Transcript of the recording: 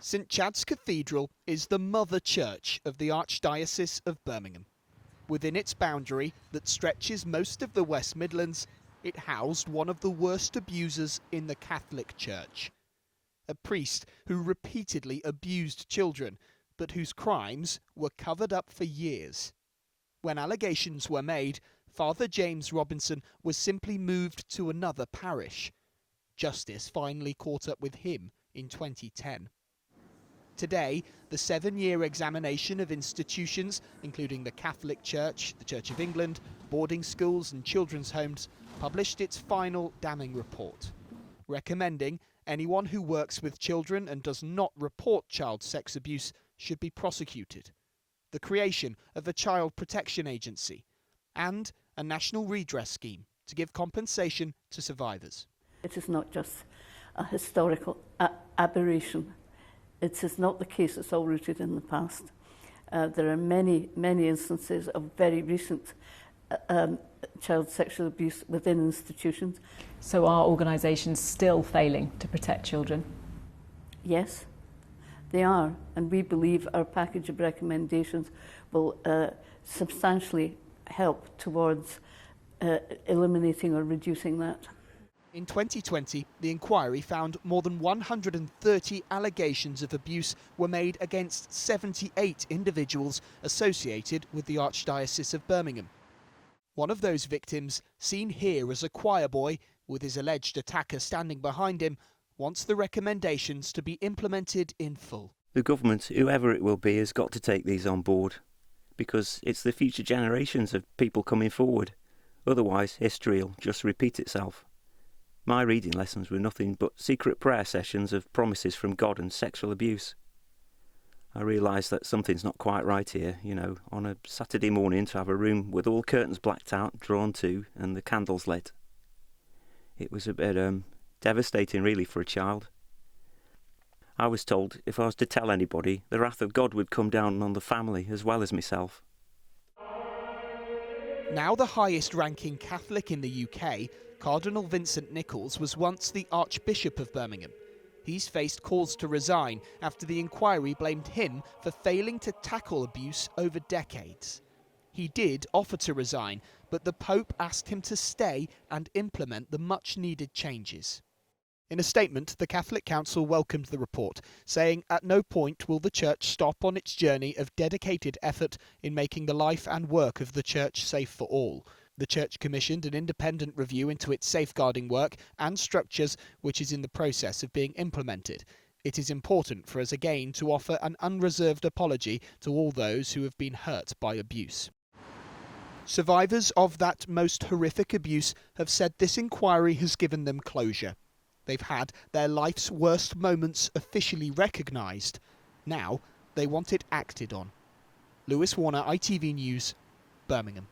St Chad's Cathedral is the mother church of the Archdiocese of Birmingham. Within its boundary that stretches most of the West Midlands, it housed one of the worst abusers in the Catholic Church. A priest who repeatedly abused children, but whose crimes were covered up for years. When allegations were made, Father James Robinson was simply moved to another parish. Justice finally caught up with him in 2010. Today, the 7-year examination of institutions, including the Catholic Church, the Church of England, boarding schools and children's homes, published its final damning report, recommending anyone who works with children and does not report child sex abuse should be prosecuted, the creation of a child protection agency, and a national redress scheme to give compensation to survivors. It is not just a historical aberration. It is not the case it's all rooted in the past. There are many instances of very recent child sexual abuse within institutions. So are organisations still failing to protect children? Yes, they are, and we believe our package of recommendations will substantially help towards eliminating or reducing that. In 2020, the inquiry found more than 130 allegations of abuse were made against 78 individuals associated with the Archdiocese of Birmingham. One of those victims, seen here as a choir boy with his alleged attacker standing behind him, wants the recommendations to be implemented in full. The government, whoever it will be, has got to take these on board, because it's the future generations of people coming forward. Otherwise, history will just repeat itself. My reading lessons were nothing but secret prayer sessions of promises from God and sexual abuse. I realised that something's not quite right here, on a Saturday morning to have a room with all curtains blacked out, drawn to, and the candles lit. It was a bit devastating really for a child. I was told if I was to tell anybody, the wrath of God would come down on the family as well as myself. Now the highest ranking Catholic in the UK, Cardinal Vincent Nichols was once the Archbishop of Birmingham. He's faced calls to resign after the inquiry blamed him for failing to tackle abuse over decades. He did offer to resign, but the Pope asked him to stay and implement the much-needed changes. In a statement, the Catholic Council welcomed the report, saying at no point will the Church stop on its journey of dedicated effort in making the life and work of the Church safe for all. The Church commissioned an independent review into its safeguarding work and structures, which is in the process of being implemented. It is important for us again to offer an unreserved apology to all those who have been hurt by abuse. Survivors of that most horrific abuse have said this inquiry has given them closure. They've had their life's worst moments officially recognised. Now they want it acted on. Lewis Warner, ITV News, Birmingham.